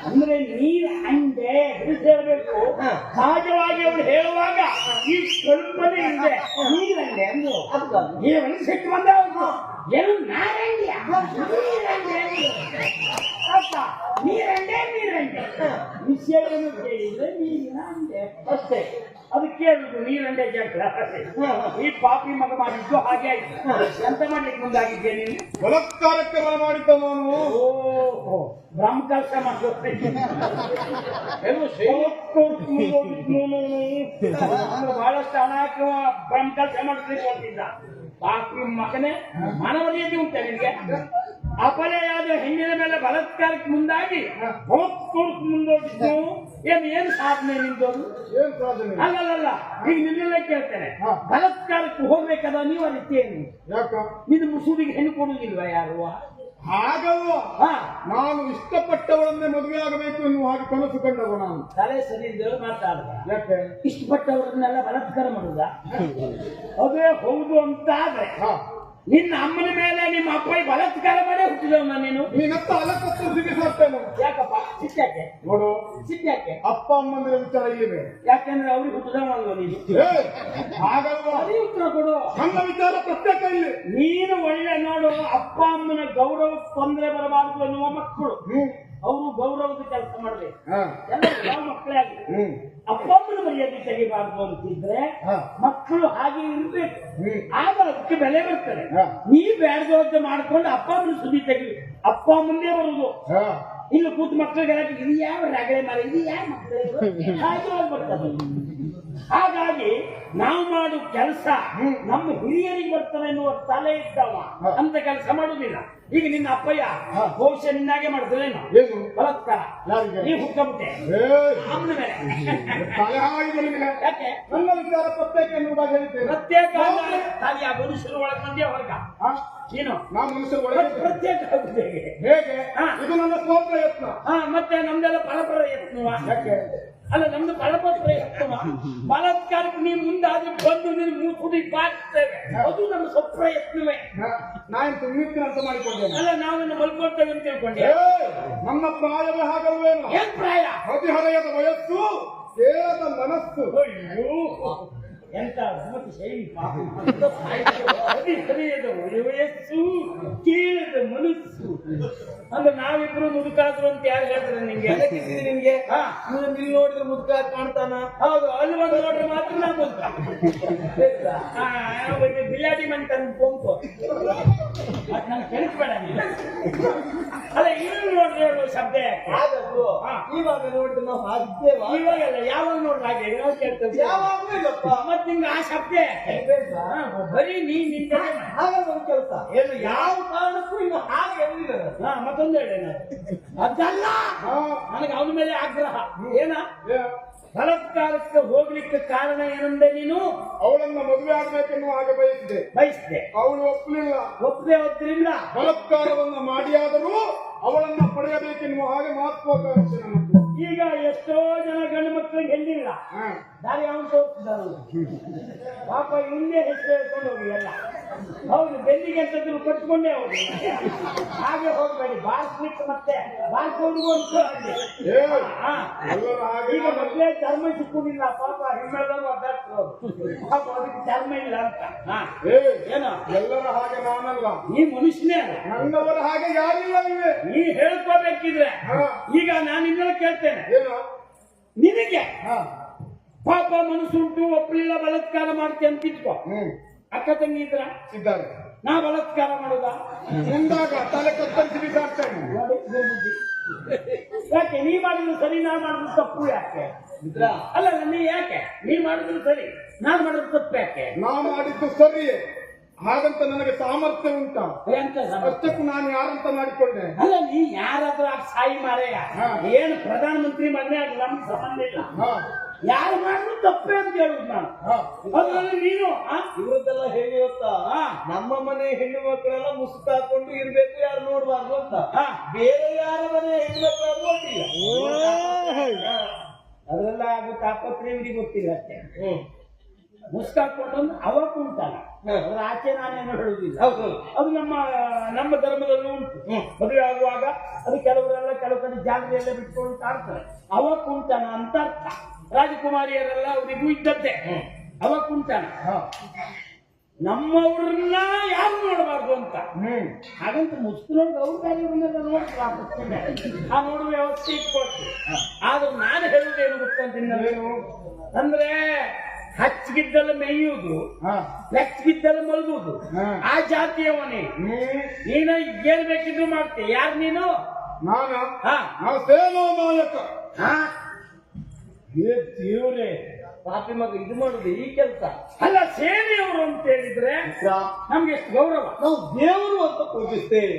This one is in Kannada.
ಅಂದ್ರೆ ನೀರು ಹಂಗೆ ಹೇಳಬೇಕು. ಸಹಜವಾಗಿ ಅವಳು ಹೇಳುವಾಗ ಈ ಸ್ವಲ್ಪನೇ ಇದೆ ನೀರಂಗೆ ಅಂದು ನೀರನ್ನು ಸಿಟ್ಟು ಬಂದ ಏನು ನಾರಂಗೆ ನೀರಂಗೆ ವಿಷಯವನ್ನು ಕೇಳಿದ್ರೆ ನೀರಿನ ಅಂದೆ ಅಷ್ಟೇ. ಅದು ಕೇಳುದು ನೀರಂಡೆ ಜಾಗ ಈ ಪಾಪಿ ಮಗ ಮಾಡಿದ್ದು ಹಾಗೆ ಆಯ್ತು. ಎಂತ ಮಾಡ್ಲಿಕ್ಕೆ ಮುಂದಾಗಿದ್ದೆ ನೀನು? ಬಲಾತ್ಕಾರಕ್ಕೆ ಬಲ ಮಾಡಿದ್ದ ನಾನು. ಓಹೋ ಬ್ರಹ್ಮ ಕೆಲಸ ಮಾಡ್ಬೇಕು. ಬಹಳಷ್ಟು ಹಣ ಹಾಕುವ ಬ್ರಹ್ಮ ಕೆಲಸ ಮಾಡಿಸ್ಲಿಕ್ಕೆ ಹೋಗ್ತಿದ್ದ ಪಾಪಿ ಮಗನೇ. ಮಾನವೀಯತೆ ಉಂಟು ನಿನ್ಗೆ? ಅಪಲೆಯಾದ ಹೆಣ್ಣಿನ ಮೇಲೆ ಬಲಾತ್ಕಾರಕ್ಕೆ ಮುಂದಾಗಿ ಮುಂದೋಗಿದ್ದು ಏನು ಸಾಧನೆ ನಿಂತೋದು? ಅಲ್ಲಲ್ಲ, ಈಗ ನಿನ್ನೆಲ್ಲ ಕೇಳ್ತೇನೆ, ಬಲಾತ್ಕಾರಕ್ಕೆ ಹೋಗ್ಬೇಕಾದ ನೀವು ಅನಿಸ್ತೇನು? ನಿನ್ನ ಮುಸುಡಿಗೆ ಹೆಣ್ಣು ಕೊಡುವುದಿಲ್ವಾ ಯಾರು? ಹಾಗಲ್ವ, ನಾನು ಇಷ್ಟಪಟ್ಟವಳನ್ನೇ ಮದುವೆ ಆಗಬೇಕು ಎನ್ನುವ ಹಾಗೆ ಕನಸು ಕಂಡವ ನಾನು. ತಲೆ ಸರಿ ಮಾತಾಡುವ. ಯಾಕೆ ಇಷ್ಟಪಟ್ಟವರನ್ನೆಲ್ಲ ಬಲಾತ್ಕಾರ ಮಾಡುದ? ಅದೇ ಹೌದು ಅಂತ ಆದ್ರೆ ನಿನ್ನ ಅಮ್ಮನ ಮೇಲೆ ನಿಮ್ಮ ಅಪ್ಪ ಬಲಾತ್ಕಾರ ಮಾಡೇ ಹುಟ್ಟಿದವ ನೀನು. ನೀನತ್ತ ಅಲಕ್ಕತ್ತು ಸಿಗಿಸಾಡ್ತೇನೆ. ಯಾಕಪ್ಪ ಸಿಟ್ಟಾಕೆ? ನೋಡು ಸಿಟ್ಟಾಕೆ ಅಪ್ಪ ಅಮ್ಮಂದಿರ ವಿಚಾರ ಇಲ್ಲಿವೆ. ಯಾಕೆಂದ್ರೆ ಅವ್ರಿಗೆ ಹುಟ್ಟಿದವ ನೀನು. ಹಾಗಲ್ವಾ, ಅದೇ ಉತ್ತರ ಕೊಡು. ನನ್ನ ವಿಚಾರ ಪ್ರತ್ಯೇಕ ಇಲ್ಲಿ. ನೀನು ಒಳ್ಳೆ ನೋಡು, ಅಪ್ಪ ಅಮ್ಮನ ಗೌರವಕ್ಕೆ ತೊಂದರೆ ಬರಬಾರದು ಎನ್ನುವ ಮಕ್ಕಳು ಅವರು ಗೌರವದ ಕೆಲಸ ಮಾಡ್ಬೇಕು. ಎಲ್ಲ ಯಾವ ಮಕ್ಕಳೇ ಆಗಲಿ ಅಪ್ಪ ಅಮ್ಮನ ಮರ್ಯಾದೆ ತೆಗಿಬಾರ್ದು ಅಂತಿದ್ರೆ ಮಕ್ಕಳು ಹಾಗೆ ಇರ್ಬೇಕು. ಆಗ ಅದಕ್ಕೆ ಬೆಲೆ ಬರ್ತದೆ. ನೀ ಬೇಡದೋದ್ದೆ ಮಾಡ್ಕೊಂಡು ಅಪ್ಪ ಅಮ್ಮನ ಸುದ್ದಿ ತೆಗಿ, ಅಪ್ಪ ಅಮ್ಮಂದೇ ಬರುದು. ಇಲ್ಲಿ ಕೂತು ಮಕ್ಕಳಿಗೆ ಇದು ಯಾವ ರಗಳೆ ಮಾರ, ಇದು ಯಾವ ಮಕ್ಕಳು ಹಾಗೆ ಬರ್ತದೆ. ಹಾಗಾಗಿ ನಾವು ಮಾಡುವ ಕೆಲಸ ನಮ್ಮ ಹಿರಿಯರಿಗೆ ಬರ್ತದೆ ಎನ್ನುವ ತಲೆ ಇದ್ದವ ಅಂತ ಕೆಲಸ ಮಾಡುದಿಲ್ಲ. ಈಗ ನಿನ್ನ ಅಪ್ಪಯ್ಯ ಬಹುಶಃ ನಿನ್ನಾಗೆ ಮಾಡ್ತದೇನು ಬಲಾತ್ಕಾರ? ನೀ ಹುಟ್ಟಬಿಟ್ಟೆ ಅಮ್ಮನ ಮೇಲೆ. ಯಾಕೆ ನನ್ನ ವಿಚಾರ ಪ್ರತ್ಯೇಕ ಎನ್ನುವುದಾಗಿ ಹೇಳ್ತೇನೆ. ಪ್ರತ್ಯೇಕ ತಾಯಿ ಆ ಮನುಷ್ಯರು ಒಳಗೆ ಮಂದ್ಯ ಹೊರಗ ಏನು ನಾ ಮನುಷ್ಯರು ಒಳಗೆ ಪ್ರತ್ಯೇಕ ಆಗುತ್ತೆ ಹೇಗೆ? ಇದು ನನ್ನ ಸ್ವಪ್ರಯತ್ನ. ಮತ್ತೆ ನಮ್ದೆಲ್ಲ ಪರಪ್ರಯತ್ನವ. ಯಾಕೆ ಅಲ್ಲ, ನಮ್ದು ಪರಪ್ರಯತ್ನವ. ಬಲಾತ್ಕಾರಕ್ಕೆ ನೀವು ಮುಂದಾದ್ರೆ ಬಂದು ನೀನು ಮೂಸುಡಿ ಬಾರಿಸ್ತೇವೆ, ಅದು ನಮ್ಮ ಸ್ವಪ್ರಯತ್ನವೇ. ನಾನು ಸುಮ್ಮನೆ ಅಂತ ಮಾಡಿಕೊಂಡೆ. ಅಲ್ಲ, ನಾವನ್ನು ಮಲ್ಕೊಳ್ತೇವೆ ಅಂತ ತಿಳ್ಕೊಂಡೆ. ನನ್ನ ಪ್ರಾಯವೇ ಹಾಗಲ್ವೇನು? ಏನ್ ಪ್ರಾಯ? ಹದಿಹರೆಯದ ವಯಸ್ಸು, ಕೇಳದ ಮನಸ್ಸು. ಎಂತ ಶೈಲಿ ಹದಿಹರೆಯದ ವಯಸ್ಸು, ಕೇಳದ ಮನಸ್ಸು ಅಂದ್ರೆ ನಾವಿಬ್ರು ಮುದುಕಾದ್ರು ಅಂತ ಯಾರು ಹೇಳ್ತಾರೆ ನಿಂಗೆ? ನಿನ್ಗೆ ಇಲ್ಲಿ ನೋಡಿದ್ರೆ ಮುದುಕ ಕಾಣ್ತಾನ? ಹೌದು, ಅಲ್ಲಿ ಒಂದು ನೋಡ್ರೆ ಮಾತ್ರ ನಾ ಮುದುಕ. ಬಿಲಾಡಿ ಮನೆ ತಂದು ಪೊಂಪು ನನ್ ಕೆಳಿಸ್ಬೇಡ. ಅಲ್ಲ, ಇಲ್ಲಿ ನೋಡ್ರಿ ಹೇಳುವ ಶಬ್ದ ಆಗದು. ಇವಾಗ ನೋಡಿದ್ರೆ ನಾವು ಹಾಕ್ತೇವ, ಇವಾಗೆಲ್ಲ ಯಾವಾಗ ನೋಡ್ರಿ ಹಾಗೆ ನಾವು ಕೇಳ್ತೇವೆ. ಮತ್ತೆ ನಿಮ್ಗೆ ಆ ಶಬ್ದ ಬರೀ ನಿಂತ ಹಾಗೆ ಕೆಲಸ ಏನು ಯಾವ ಕಾರಣಕ್ಕೂ ಇನ್ನು ಹಾಗೆ ಹೇಳಿಲ್ಲ. ಮತ್ತೊಂದು ಹೇಳಿ, ಅದಲ್ಲ ನನಗೆ ಅವನ ಮೇಲೆ ಆಗ್ರಹ. ಏನ ಬಲಾತ್ಕಾರಕ್ಕೆ ಹೋಗ್ಲಿಕ್ಕೆ ಕಾರಣ ಏನಂದ್ರೆ ನೀನು ಅವಳನ್ನ ಮದುವೆ ಆಗ್ಬೇಕೆನ್ನುವ ಹಾಗೆ ಬಯಸಿದೆ. ಅವಳು ಒಪ್ಪಲೇ ಹೋಗ್ತಿರಲಿಲ್ಲ. ಬಲಾತ್ಕಾರವನ್ನ ಮಾಡಿಯಾದರೂ ಅವಳನ್ನ ಪಡೆಯಬೇಕೆನ್ನುವ ಹಾಗೆ ಮಹತ್ವಾಕಾಂಕ್ಷೆ ನಮ್ಮದು. ಈಗ ಎಷ್ಟೋ ಜನ ಗಂಡು ಮಕ್ಕಳಿಗೆ ಹೆಣ್ಣಿಲ್ಲ, ದಾರಿ ಅವನು ತೋರಿಸಿದ್ರು. ಪಾಪ ಹಿಂದೆ ಹೆಸರು ಹೇಳ್ಕೊಂಡು ಹೋಗಿ ಎಲ್ಲ. ಹೌದು, ಬೆನ್ನಿಗೆ ಎಂತದ್ರು ಕಟ್ಕೊಂಡೇ ಹೋಗಿ. ಹಾಗೆ ಹೋಗ್ಬೇಡಿ, ಬಾರಿಸ್ಲಿಕ್ಕೆ ಮತ್ತೆ ಬಾರಿಸ್ಕೊಂಡು ಈಗ ಮಕ್ಕಳೇ ಚರ್ಮ ಸಿಕ್ಕುದಿಲ್ಲ. ಪಾಪ ಹಿಮ್ಮೆಲ್ಲರೂ ಅಡ್ಡಾಡ್ತಾರೆ, ಪಾಪ ಅದಕ್ಕೆ ಚರ್ಮ ಇಲ್ಲ ಅಂತ. ಏನೋ ಎಲ್ಲರ ಹಾಗೆ ನಾನಲ್ಲ, ಈ ಮನುಷ್ಯನೇ ಅಲ್ಲ, ನನ್ನವರ ಹಾಗೆ ಯಾರಿಲ್ಲ. ನೀ ಹೇಳ್ಕೋಬೇಕಿದ್ರೆ ಈಗ ನಾನು ಇನ್ನೂ ಕೇಳ್ತೇನೆ, ನಿನಗೆ ಪಾಪ ಮನಸ್ಸುಂಟು, ಒಪ್ಪಲಿಲ್ಲ, ಬಲಾತ್ಕಾರ ಮಾಡ್ತಿ ಅಂತ ಇಟ್ಕೋ. ಅಕ್ಕ ತಂಗಿ ಇದ್ರ ಇದ್ದಾರೆ, ನಾ ಬಲಾತ್ಕಾರ ಮಾಡುದ ಮುಂದಾಗ ತಲೆ ಕತ್ತರಿಸಿ ಬಿಸಾಡ್ತೇನೆ. ಯಾಕೆ ನೀ ಮಾಡಿದ್ರು ಸರಿ, ನಾ ಮಾಡಿದ್ರು ತಪ್ಪು ಯಾಕೆ? ಅಲ್ಲ, ನೀ ಯಾಕೆ ನೀ ಮಾಡಿದ್ರು ಸರಿ, ನಾನ್ ಮಾಡಿದ್ರು ತಪ್ಪು ಯಾಕೆ? ನಾ ಮಾಡಿದ್ದು ಸರಿಯೇ, ಹಾಗಂತ ನನಗೆ ಸಾಮರ್ಥ್ಯ ಉಂಟ. ಅಷ್ಟಕ್ಕೂ ನಾನು ಯಾರಂತ ಮಾಡಿಕೊಂಡೆ. ಅಲ್ಲ, ನೀ ಯಾರಾದ್ರೂ ಆ ಸಾಯಿ ಮಾರೆಯ ಏನು ಪ್ರಧಾನ ಮಂತ್ರಿ ಮನೆ ಆಗ ನಮ್ಗೆ ಸಂಬಂಧ ಇಲ್ಲ. ಯಾರು ಮಾಡಿದ್ರು ತಪ್ಪೇ ಅಂತ ಹೇಳುದು ನಾನು. ಅದ್ರಲ್ಲಿ ನೀನು ಇವರದ್ದೆಲ್ಲ ಹೇಗೆ ಗೊತ್ತಾ, ನಮ್ಮ ಮನೆ ಹೆಣ್ಣು ಮಕ್ಕಳೆಲ್ಲ ಮುಸುಕು ಹಾಕೊಂಡು ಇರ್ಬೇಕು, ಯಾರು ನೋಡ್ಬಾರ್ದು ಅಂತ. ಬೇರೆ ಯಾರ ಮನೆ ಹೆಣ್ಣು ಮಕ್ಕಳು ಗೊತ್ತಿಲ್ಲ, ಅದೆಲ್ಲ ಆಗೋ ತಾಪತ್ರೆ ಇವರಿಗೆ ಗೊತ್ತಿಲ್ಲ ಅಷ್ಟೇ. ಮುಸ್ಕಾಕೊಂಡು ಅವಾಗ ಉಂಟಲ್ಲ, ಅದ್ರ ಆಚೆ ನಾನೇನು ಹೇಳುವುದಿಲ್ಲ. ಅದು ನಮ್ಮ ಧರ್ಮದಲ್ಲೂ ಉಂಟು. ಮದುವೆ ಆಗುವಾಗ ಅದು ಕೆಲವರೆಲ್ಲ ಜಾಗದಲ್ಲೇ ಬಿಟ್ಕೊಂಡು ಕಾಡ್ತಾರೆ ಅವ ಕುಂಟನ ಅಂತ ಅರ್ಥ. ರಾಜಕುಮಾರಿಯರೆಲ್ಲ ಅವರಿಗೂ ಇದ್ದದ್ದೇ ಅವ ಕುಂಟನ. ನಮ್ಮವ್ರನ್ನ ಯಾರು ನೋಡಬಾರ್ದು ಅಂತ ಹಾಗಂತ ಮುಸ್ಲಿಮ್ಗೆ ಅವ್ರ ಕಾರ್ಯವನ್ನೆಲ್ಲ ನೋಡಿದ್ರೆ ಆ ನೋಡುವ ವ್ಯವಸ್ಥೆ ಇಟ್ಕೊಳ್ತೀವಿ. ಆದ್ರೆ ನಾನು ಹೇಳುವುದೇನು ಗೊತ್ತಂತೀನಲ್ವೇನು ಅಂದ್ರೆ ಹಚ್ಚಿಗಿದ್ದಲ್ಲ ಮೇಯುವುದು, ಬೆಚ್ಚಗಿದ್ದಲ್ಲ ಮಲಗುವುದು, ಆ ಜಾತಿಯವನೇ. ನೀನು ಏನ್ ಬೇಕಿದ್ರು ಮಾಡ್ತೀಯ. ಯಾರು ನೀನು? ನಾನು ಸೇನಾ ನಾಯಕ. ದೇವ್ರೆ ಪಾಪಿ ಮಗ ಇದು ಮಾಡುದು ಈ ಕೆಲಸ ಅಲ್ಲ. ಸೇನೆಯವರು ಅಂತ ಹೇಳಿದ್ರೆ ನಮ್ಗೆ ಎಷ್ಟು ಗೌರವ. ನಾವು ದೇವರು ಅಂತ ಪೂಜಿಸ್ತೇವೆ.